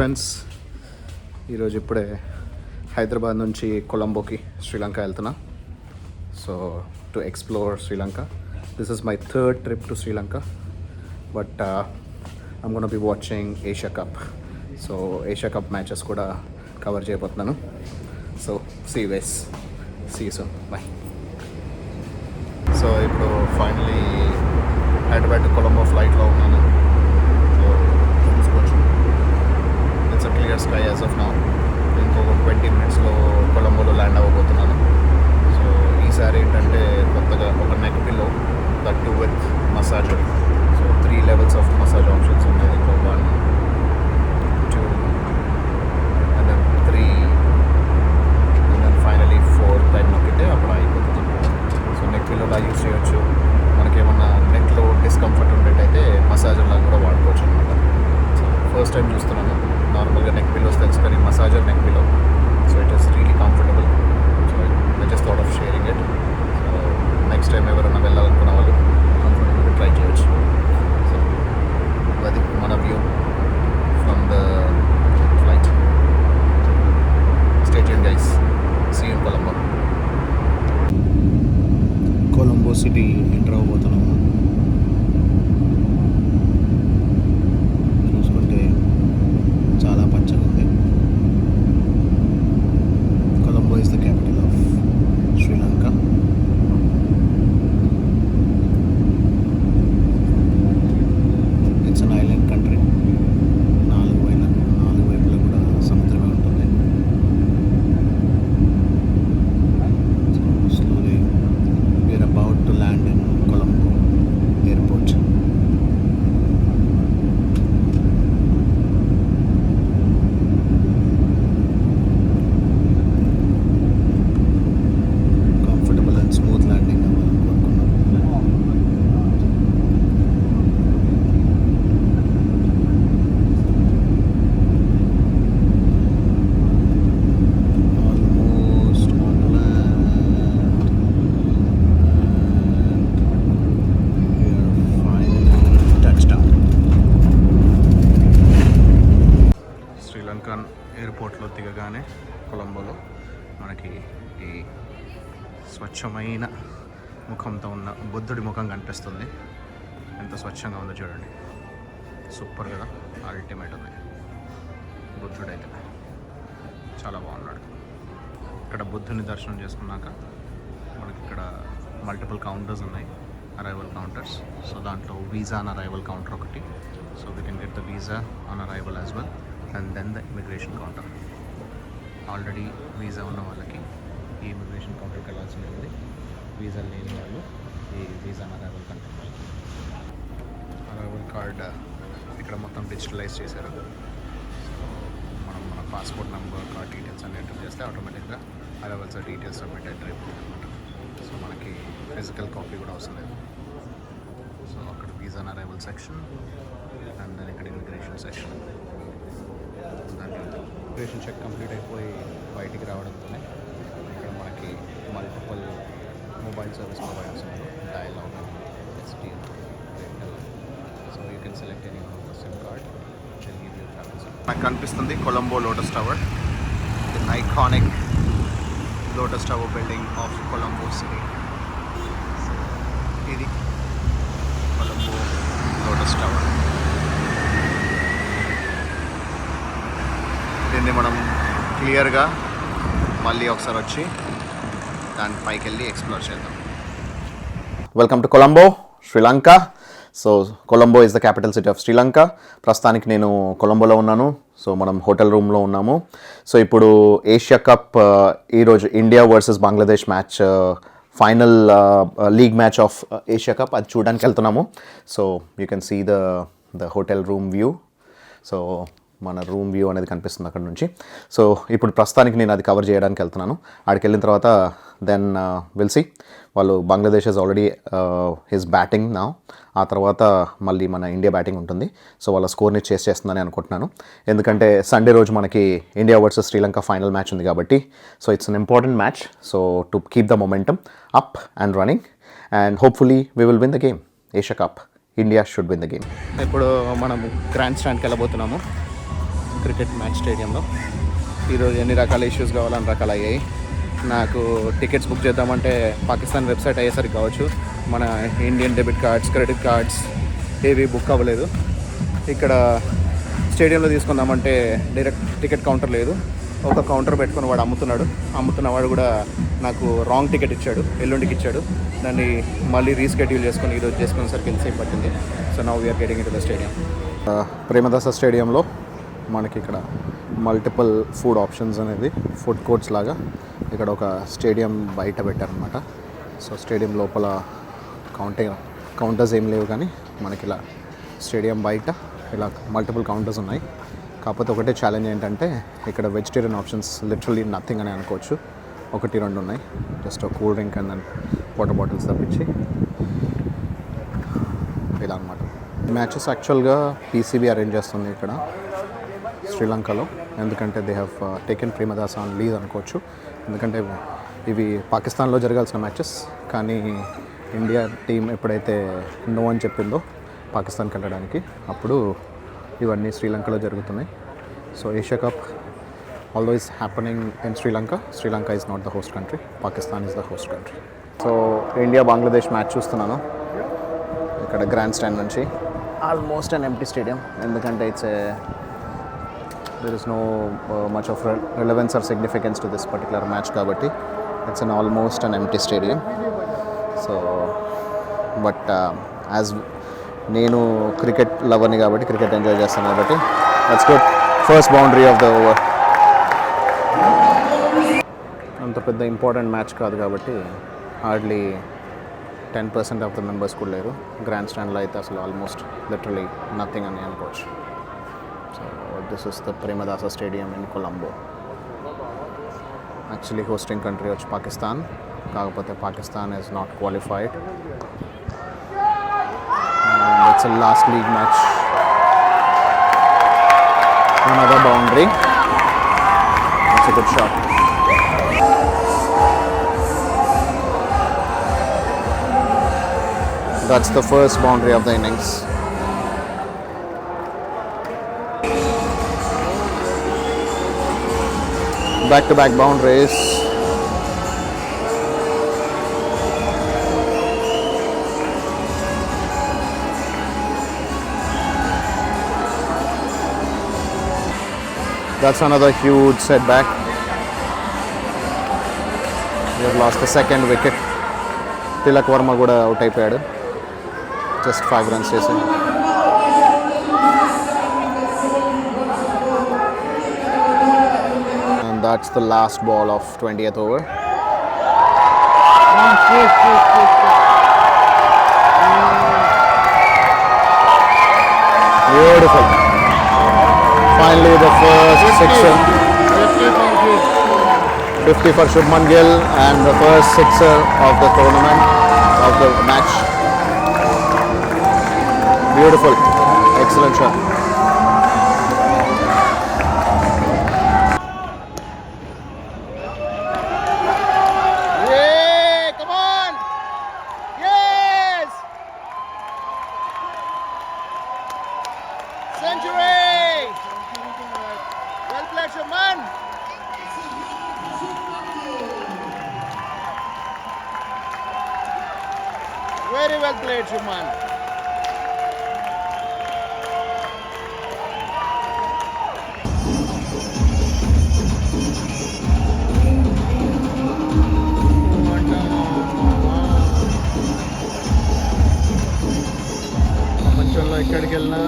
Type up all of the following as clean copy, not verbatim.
Friends, ఈరోజు ఇప్పుడే హైదరాబాద్ నుంచి కొలంబోకి శ్రీలంక వెళ్తున్నా. So to explore Sri Lanka. This is my third trip to Sri Lanka, but I'm gonna be watching Asia cup. So Asia cup matches కూడా cover చేయబోతున్నాను. So see వేస్ see soon, bye. So ఇప్పుడు finally Hyderabad to Colombo ఫ్లైట్లో ఉన్నాను. It's a clear sky as of now. ఇంకొక 20 minutesలో కొలంబోలో land అవ్వబోతున్నాను. So ఈసారి ఏంటంటే కొత్తగా ఒక neck pillow, that to with massager. So 3 levels of massage options ఉన్నాయి. ఇంకో 1, 2 and then 3 and then finally 4 time నొక్కితే అప్పుడు అయిపోతుంది. సో నెక్ పిల్లోలా యూజ్ చేయొచ్చు. మనకేమన్నా నెక్లో డిస్కంఫర్ట్ ఉండేటైతే మసాజర్ లాగా కూడా వాడుకోవచ్చు అనమాట. సో ఫస్ట్ టైం చూస్తున్నాను. నార్మల్గా నెక్ పిల్లోస్ తెలుసు, కానీ massager neck pillow. So it is really comfortable. So I just thought of sharing it. So next time ఎవరైనా వెళ్ళాలనుకున్న వాళ్ళు కంఫర్టబుల్గా ట్రై చేయొచ్చు. సో అది మన view from the flight. Stay tuned guys. See you in Colombo. Colombo city enter అవ్వబోతున్నాము. చూసుకుంటే చాలా పచ్చగా ఉంది. Colombo is the capital of Sri Lanka. It's an island country. నాలుగు వైపులా కూడా సముద్రమే ఉంటుంది. Slowly we're about to land in Colombo airport. Comfortable and smooth landing అవ్వాలని కోరుకున్నాం. Almost on land. శ్రీలంకన్ ఎయిర్పోర్ట్లో దిగగానే కొలంబోలో మనకి ఈ స్వచ్ఛమైన ముఖంతో ఉన్న బుద్ధుడి ముఖం కనిపిస్తుంది. ఎంత స్వచ్ఛంగా ఉందో చూడండి. సూపర్ కదా, అల్టిమేట్ ఉంది. బుద్ధుడు అయితే చాలా బాగున్నాడు. ఇక్కడ బుద్ధుని దర్శనం చేసుకున్నాక మనకి ఇక్కడ మల్టిపుల్ కౌంటర్స్ ఉన్నాయి, అరైవల్ కౌంటర్స్. సో దాంట్లో వీసా ఆన్ అరైవల్ కౌంటర్ ఒకటి. So we can get the visa on arrival as well, and then the immigration counter. Already visa ఉన్న వాళ్ళకి ఈ ఇమిగ్రేషన్ కౌంటర్కి వెళ్ళాల్సి ఉంటుంది. వీసా లేని వాళ్ళు ఈ visa on arrival counter. Arrival card ఇక్కడ మొత్తం డిజిటలైజ్ చేశారు. సో మనం మన పాస్పోర్ట్ నెంబర్, కార్డ్ డీటెయిల్స్ అన్ని ఎంటర్ చేస్తే ఆటోమేటిక్గా అరైవల్స్ డీటెయిల్స్ సబ్మిట్ అయిపోతుంది అనమాట. సో మనకి ఫిజికల్ కాపీ కూడా అవసరం లేదు. సో అక్కడ visa on arrival section, and then ఇక్కడ immigration section. Immigration check complete అయిపోయి బయటికి రావడంతోనే ఇక్కడ మనకి మల్టిపుల్ మొబైల్ సర్వీస్ ప్రొవైడర్స్ ఉన్నారు. డయలాగ్, ఎస్టీఎల్, Airtel. So you can select any one of the SIM card. నాకు కనిపిస్తుంది Colombo Lotus Tower, the iconic Lotus Tower building of Colombo city. ఇది కొలంబో లోటస్ టవర్. దీన్ని మనం క్లియర్గా మళ్ళీ ఒకసారి వచ్చి దాని పైకి వెళ్ళి ఎక్స్ప్లోర్ చేద్దాం. Welcome to Colombo, Sri Lanka. So Colombo is the capital city of Sri Lanka. ప్రస్తుతానికి నేను కొలంబోలో ఉన్నాను. సో మనం హోటల్ రూమ్లో ఉన్నాము. సో ఇప్పుడు ఏషియా కప్ ఈరోజు India versus Bangladesh match, final league match of Asia cup, అది చూడడానికి వెళ్తున్నాము. So you can see the hotel room view. So మన రూమ్ వ్యూ అనేది కనిపిస్తుంది అక్కడ నుంచి. సో ఇప్పుడు ప్రస్తుతానికి నేను అది కవర్ చేయడానికి వెళ్తున్నాను. అక్కడికి వెళ్ళిన తర్వాత దెన్ విల్ సీ. వాళ్ళు Bangladesh is already his batting నా. ఆ తర్వాత మళ్ళీ మన ఇండియా బ్యాటింగ్ ఉంటుంది. సో వాళ్ళ స్కోర్ని చేస్ చేస్తుందని అనుకుంటున్నాను. ఎందుకంటే సండే రోజు మనకి India versus Sri Lanka final match ఉంది కాబట్టి. So it's an important match. So to keep the momentum up and running, and hopefully we will win the game. Asia cup, India should win the game. ఇప్పుడు మనము grand స్టాండ్కి వెళ్ళబోతున్నాము. Cricket match స్టేడియంలో. ఈరోజు ఎన్ని రకాల issues కావాలని రకాలు అయ్యాయి. నాకు టికెట్స్ బుక్ చేద్దామంటే పాకిస్తాన్ వెబ్సైట్ అయ్యేసరికి కావచ్చు, మన Indian debit cards, credit cards ఏవి బుక్ అవ్వలేదు. ఇక్కడ స్టేడియంలో తీసుకుందామంటే డైరెక్ట్ టికెట్ కౌంటర్ లేదు. ఒక కౌంటర్ పెట్టుకొని వాడు అమ్ముతున్నవాడు కూడా నాకు రాంగ్ టికెట్ ఇచ్చాడు, ఎల్లుండికి ఇచ్చాడు. దాన్ని మళ్ళీ రీస్కెడ్యూల్ చేసుకొని ఈరోజు చేసుకునేసరికి ఎంతసేపు పట్టింది. So now we're getting into the stadium. Premadasa స్టేడియంలో మనకి ఇక్కడ మల్టిపుల్ ఫుడ్ ఆప్షన్స్ అనేది ఫుడ్ కోర్ట్స్ లాగా ఇక్కడ ఒక స్టేడియం బయట పెట్టారనమాట. సో స్టేడియం లోపల కౌంటర్స్ ఏం లేవు, కానీ మనకి ఇలా స్టేడియం బయట ఇలా మల్టిపుల్ కౌంటర్స్ ఉన్నాయి. కాకపోతే ఒకటే ఛాలెంజ్ ఏంటంటే ఇక్కడ వెజిటేరియన్ ఆప్షన్స్ లిటరలీ నథింగ్ అని అనుకోవచ్చు. 1-2 ఉన్నాయి, జస్ట్ ఒక cool drink and then water bottles తప్పించి ఇలా అనమాట. మ్యాచెస్ యాక్చువల్గా పీసీబీ అరేంజ్ చేస్తుంది ఇక్కడ శ్రీలంకలో, ఎందుకంటే they have taken Premadasa on lease అనుకోవచ్చు. ఎందుకంటే ఇవి పాకిస్తాన్లో జరగాల్సిన మ్యాచెస్, కానీ ఇండియా టీం ఎప్పుడైతే నో అని చెప్పిందో పాకిస్తాన్కి వెళ్ళడానికి, అప్పుడు ఇవన్నీ శ్రీలంకలో జరుగుతున్నాయి. So Asia cup although is happening in Sri Lanka is not the host country, Pakistan is the host country. So India Bangladesh match చూస్తున్నాను ఇక్కడ గ్రాండ్ స్టాండ్ నుంచి. ఆల్మోస్ట్ అన్ ఎంప్టీ స్టేడియం, ఎందుకంటే there is no much of relevance or significance to this particular match kabatti it's an almost an empty stadium. So but as nenu cricket lover ni kabatti cricket enjoy chestanu kabatti that's good. First boundary of the over. anta pedda important match kaadu kabatti hardly 10% of the members kuda leru. Grand stand lo aithe asalu almost literally nothing ani anukochu. So this is the Premadasa Stadium in Colombo. Actually hosting country is Pakistan. Kakapothe Pakistan is not qualified. And it's a last league match. Another boundary. That's a good shot. That's the first boundary of the innings. Back-to-back boundaries. That's another huge setback. We have lost the second wicket. Tilak Varma kuda out అయిపోయాడు. Just 5 runs chasing. That's the last ball of 20th over. Beautiful. Finally the first sixer. 50 for Shubman Gill and the first sixer of the tournament, of the match. Beautiful. Excellent shot. Very well played, Shubman. ప్రపంచంలో ఎక్కడికి వెళ్ళినా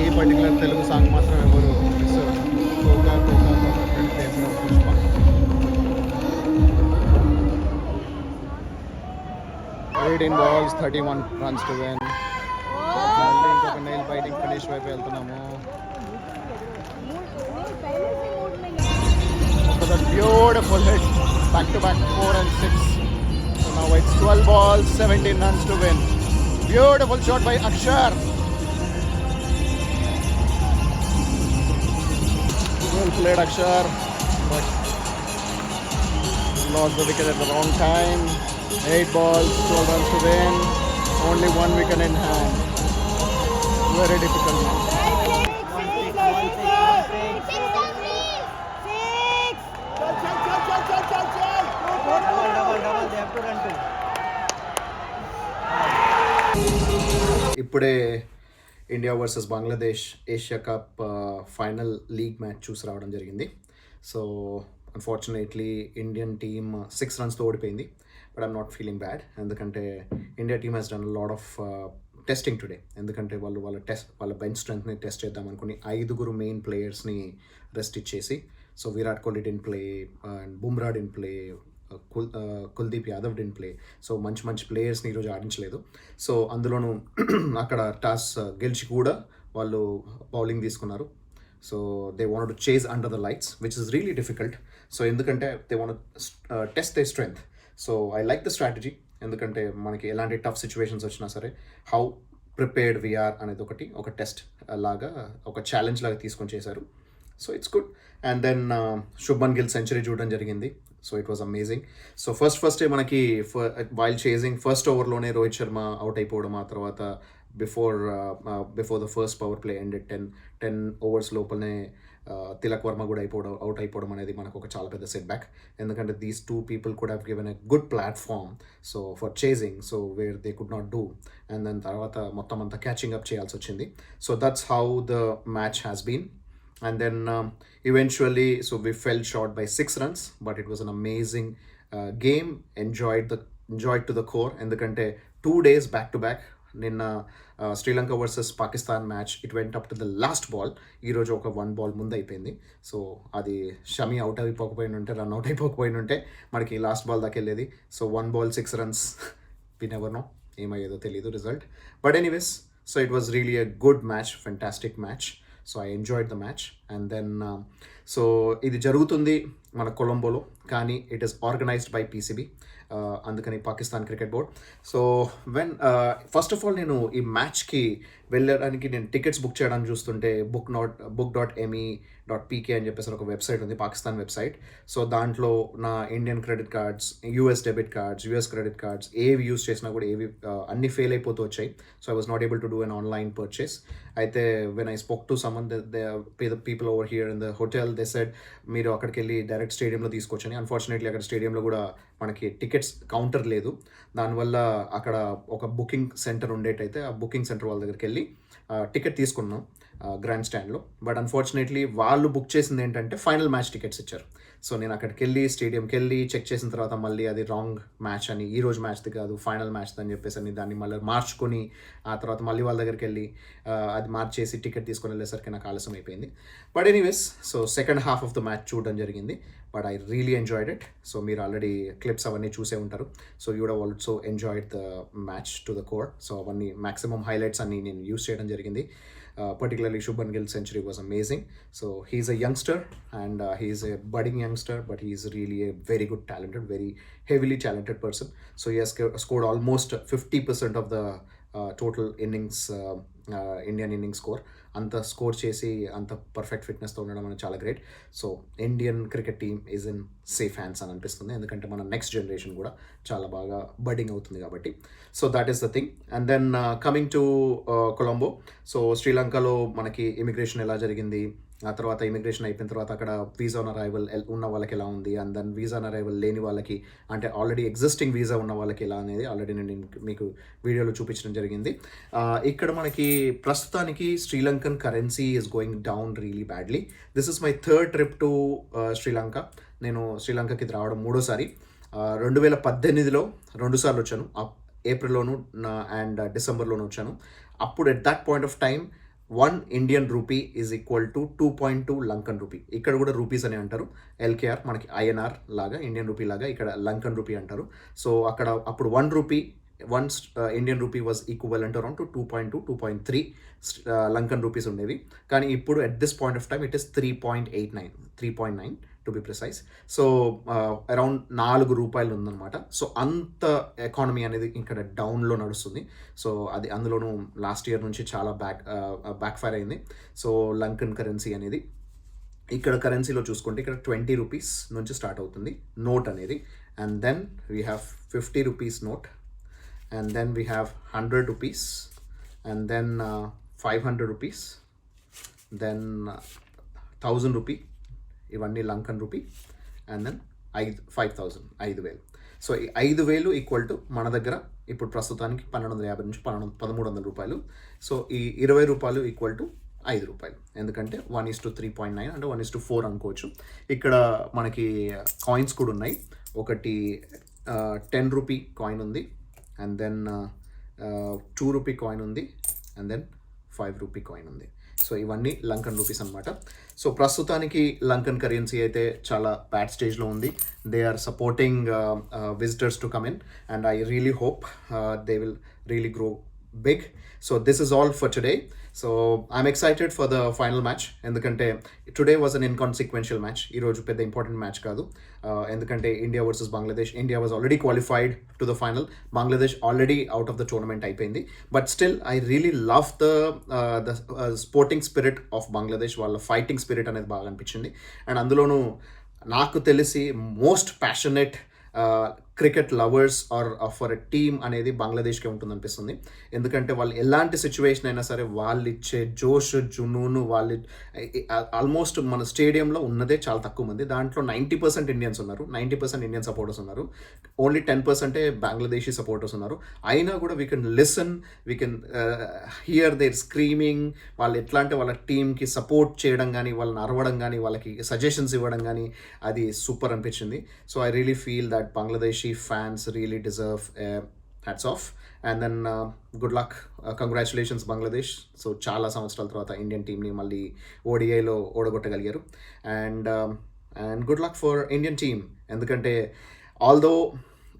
ఈ particular Telugu song మాత్రం ఎవరు miss కోకా కోకా Pushpa. 18 balls, 31 runs to win. మళ్ళీ ఇంకొక నెయిల్ బైటింగ్ ఫినిష్ వైపు వెళ్తున్నాము. Beautiful hit, back to back 4 and 6. So now it's 12 balls, 17 runs to win. Beautiful shot by Akshar. Well played Akshar, but lost the wicket at the wrong time. 8 balls, 12 runs to win. Only 1 wicket in hand. Very difficult match. ఇప్పుడే India versus Bangladesh Asia Cup final league match చూసి రావడం జరిగింది. So unfortunately Indian team 6 runsతో ఓడిపోయింది. But I'm not feeling bad, ఎందుకంటే India team has done lot of testing today. ఎందుకంటే వాళ్ళ bench స్ట్రెంత్ని టెస్ట్ చేద్దాం అనుకుని 5 మెయిన్ ప్లేయర్స్ని రెస్ట్ ఇచ్చేసి, so Virat Kohli didn't play and Bumrah didn't play, Kuldeep Yadav didn't play. So మంచి ప్లేయర్స్ని ఈరోజు ఆడించలేదు. సో అందులోనూ అక్కడ టాస్ గెలిచి కూడా వాళ్ళు బౌలింగ్ తీసుకున్నారు. So they want to chase under the lights, which is really difficult. So ఎందుకంటే they want test they strength. So I like the strategy, ఎందుకంటే మనకి ఎలాంటి టఫ్ సిచ్యువేషన్స్ వచ్చినా సరే హౌ ప్రిపేర్డ్ వీఆర్ అనేది ఒక టెస్ట్ లాగా, ఒక ఛాలెంజ్ లాగా తీసుకొని చేశారు. So it's good. And then Shubman Gill century చూడడం జరిగింది. So it was amazing. So ఫస్టే మనకి వైల్ చేజింగ్ ఫస్ట్ ఓవర్లోనే రోహిత్ శర్మ అవుట్ అయిపోవడం, ఆ తర్వాత before the first power play ended 10 overs లోపలనే తిలక్ వర్మ కూడా అవుట్ అయిపోవడం అనేది మనకు ఒక చాలా పెద్ద సెట్ బ్యాక్. ఎందుకంటే these 2 people could have given a good platform so for chasing, so where they could not do. And then తర్వాత మొత్తం అంతా క్యాచింగ్ అప్ చేయాల్సి వచ్చింది. So that's how the match has been. And then eventually, so we fell short by 6 runs, but it was an amazing game. Enjoyed to the core. ఎందుకంటే 2 days back to back, నిన్న Sri Lanka versus Pakistan match it went up to the last ball. ఈరోజు ఒక 1 ball ముందు అయిపోయింది. So అది Shami run out అయిపోకపోయినుంటే మనకి last ball దాకా వెళ్ళేది. So 1 ball 6 runs, we never know ఏమయ్యేదో తెలియదు result. But anyways, so it was really a good match, fantastic match. So I enjoyed the match. And then so ఇది జరుగుతుంది మన కొలంబోలో, కానీ it is organised by PCB, అందుకని Pakistan cricket board. So first of all నేను ఈ మ్యాచ్కి వెళ్ళడానికి నేను టికెట్స్ బుక్ చేయడానికి చూస్తుంటే book.me.pk అని చెప్పేసి ఒక వెబ్సైట్ ఉంది, పాకిస్తాన్ వెబ్సైట్. సో దాంట్లో నా Indian credit cards, US debit cards, US credit cards ఏవి యూస్ చేసినా కూడా అన్ని ఫెయిల్ అయిపోతూ వచ్చాయి. So I was not able to do an online purchase. అయితే when I spoke to some of the people over here in the hotel, they said మీరు అక్కడికి వెళ్ళి డైరెక్ట్ స్టేడియంలో తీసుకోవచ్చని. అన్ఫార్చునేట్లీ అక్కడ స్టేడియంలో కూడా మనకి టికెట్స్ కౌంటర్ లేదు. దానివల్ల అక్కడ ఒక బుకింగ్ సెంటర్ ఉండేటైతే ఆ బుకింగ్ సెంటర్ వాళ్ళ దగ్గరికి వెళ్ళి టికెట్ తీసుకున్నాం గ్రాండ్ స్టాండ్లో. బట్ అన్ఫార్చునేట్లీ వాళ్ళు బుక్ చేసింది ఏంటంటే ఫైనల్ మ్యాచ్ టికెట్స్ ఇచ్చారు. సో నేను అక్కడికి వెళ్ళి స్టేడియంకి వెళ్ళి చెక్ చేసిన తర్వాత మళ్ళీ అది రాంగ్ మ్యాచ్ అని, ఈరోజు మ్యాచ్ది కాదు ఫైనల్ మ్యాచ్ది అని చెప్పేసి అని దాన్ని మళ్ళీ మార్చుకొని ఆ తర్వాత మళ్ళీ వాళ్ళ దగ్గరికి వెళ్ళి అది మార్చేసి టికెట్ తీసుకొని వెళ్ళేసరికి నాకు ఆలస్యం అయిపోయింది. But anyways, so second half of the match చూడడం జరిగింది. But I really enjoyed it. So మీరు ఆల్రెడీ క్లిప్స్ అవన్నీ చూసే ఉంటారు. So you would have also enjoyed the match to the core. So అవన్నీ మ్యాక్సిమం హైలైట్స్ అన్ని నేను యూస్ చేయడం జరిగింది. Particularly Shubman Gill's century was amazing. So he's a youngster and he's a budding youngster, but he's really a very good talented, very heavily talented person. So he has scored almost 50% of the total innings, Indian innings score. అంత score చేసి అంత perfect ఫిట్నెస్తో ఉండడం అనేది చాలా great. So Indian cricket team is in safe hands అని అనిపిస్తుంది, ఎందుకంటే మన నెక్స్ట్ జనరేషన్ కూడా చాలా బాగా బడ్డింగ్ అవుతుంది కాబట్టి. So that is the thing. And then coming to Colombo. So శ్రీలంకలో మనకి ఇమిగ్రేషన్ ఎలా జరిగింది, ఆ తర్వాత ఇమిగ్రేషన్ అయిపోయిన తర్వాత అక్కడ వీసా ఆన్ అరైవల్ ఉన్న వాళ్ళకి ఎలా ఉంది, and then visa on arrival లేని వాళ్ళకి, అంటే ఆల్రెడీ ఎగ్జిస్టింగ్ వీసా ఉన్న వాళ్ళకి ఎలా అనేది ఆల్రెడీ నేను మీకు వీడియోలో చూపించడం జరిగింది. ఇక్కడ మనకి ప్రస్తుతానికి Sri Lankan currency is going down really badly. This is my third trip to Sri Lanka. నేను శ్రీలంకకి రావడం 3వసారి. 2018లో 2 సార్లు వచ్చాను, ఏప్రిల్లోను అండ్ డిసెంబర్లోను వచ్చాను. అప్పుడు at that point of time 1 Indian rupee is equal to 2.2 Lankan rupee. ఇక్కడ కూడా రూపీస్ అని అంటారు, ఎల్కేఆర్ మనకి ఐఎన్ఆర్ లాగా, ఇండియన్ రూపీ లాగా ఇక్కడ లంకన్ రూపీ అంటారు. సో అక్కడ అప్పుడు 1 rupee, 1 Indian rupee was equivalent around to 2.2, 2.3 Lankan rupees ఉండేవి. కానీ ఇప్పుడు at this point of time it is 3.9 to be precise. So around 4 రూపాయలు ఉందన్నమాట. సో అంత ఎకానమీ అనేది ఇక్కడ డౌన్లో నడుస్తుంది. సో అది అందులోనూ లాస్ట్ ఇయర్ నుంచి చాలా బ్యాక్ ఫైర్ అయింది. సో లంకన్ కరెన్సీ అనేది ఇక్కడ కరెన్సీలో చూసుకుంటే ఇక్కడ 20 రూపీస్ నుంచి స్టార్ట్ అవుతుంది నోట్ అనేది. And then we have 50 rupees note, and then we have 100 rupees, and then 500 rupees, then 1000 rupee, ఇవన్నీ Lankan rupee, and then 5,000. So ఈ 5,000 ఈక్వల్ టు మన దగ్గర ఇప్పుడు ప్రస్తుతానికి 1,250 నుంచి 1,300 రూపాయలు. సో ఈ 20 రూపాయలు ఈక్వల్ టు 5 రూపాయలు, ఎందుకంటే 1:3.9 అంటే 1:4 అనుకోవచ్చు. ఇక్కడ మనకి కాయిన్స్ కూడా ఉన్నాయి. ఒకటి 10 రూపీ కాయిన్ ఉంది, అండ్ దెన్ 2 రూపీ కాయిన్ ఉంది, అండ్ దెన్ 5 రూపీ కాయిన్ ఉంది. సో ఇవన్నీ లంకన్ రూపీస్ అనమాట. సో ప్రస్తుతానికి లంకన్ కరెన్సీ అయితే చాలా బ్యాడ్ స్టేజ్లో ఉంది. They are supporting visitors to come in, and I really hope they will really grow big. So this is all for today. So I'm excited for the final match, ఎందుకంటే today was an inconsequential match. ఈరోజు పెద్ద important match కాదు, ఎందుకంటే India versus Bangladesh. India was already qualified to the final, Bangladesh already out of the tournament అయిపోయింది. But still I really love the sporting spirit of Bangladesh. వాళ్ళ fighting spirit అనేది బాగా అనిపించింది. And అందులోనూ నాకు తెలిసి most passionate cricket lovers are for a team అనేది బంగ్లాదేశ్కే ఉంటుంది అనిపిస్తుంది. ఎందుకంటే వాళ్ళు ఎలాంటి సిచ్యువేషన్ అయినా సరే వాళ్ళు ఇచ్చే జోష్ జునూను, వాళ్ళు ఆల్మోస్ట్ మన స్టేడియంలో ఉన్నదే చాలా తక్కువ మంది. దాంట్లో 90% ఇండియన్స్ ఉన్నారు, 90% ఇండియన్ సపోర్టర్స్ ఉన్నారు, ఓన్లీ 10% బంగ్లాదేశీ సపోర్టర్స్ ఉన్నారు. అయినా కూడా we can listen, we can hear their screaming. వాళ్ళు ఎట్లా అంటే వాళ్ళ టీమ్కి సపోర్ట్ చేయడం కానీ, వాళ్ళని అరవడం కానీ, వాళ్ళకి సజెషన్స్ ఇవ్వడం కానీ, అది సూపర్ అనిపించింది. So I really feel that Bangladeshi fans really deserve hats off, and then good luck, congratulations Bangladesh. So చాలా సంవత్సరాల తర్వాత ఇండియన్ టీమ్ని మళ్ళీ ఓడిఐలో ఓడగొట్టగలిగారు, and good luck for Indian team. ఎందుకంటే although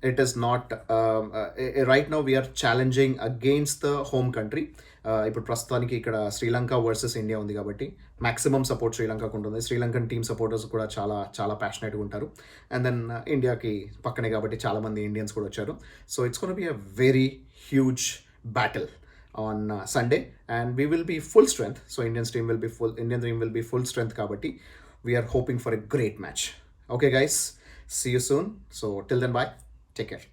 it is not right now we are challenging against the home country. ఇప్పుడు ప్రస్తుతానికి ఇక్కడ శ్రీలంక వర్సెస్ ఇండియా ఉంది కాబట్టి మ్యాక్సిమం సపోర్ట్ శ్రీలంకకు ఉంటుంది. శ్రీలంకన్ టీమ్ సపోర్టర్స్ కూడా చాలా చాలా ప్యాషనేట్గా ఉంటారు. అండ్ దెన్ ఇండియాకి పక్కనే కాబట్టి చాలామంది ఇండియన్స్ కూడా వచ్చారు. So it's gonna be a very huge battle on Sunday, and we will be full strength. So Indian team will be full strength kabatti we are hoping for a great match. Okay guys, see you soon. So till then, bye, take care.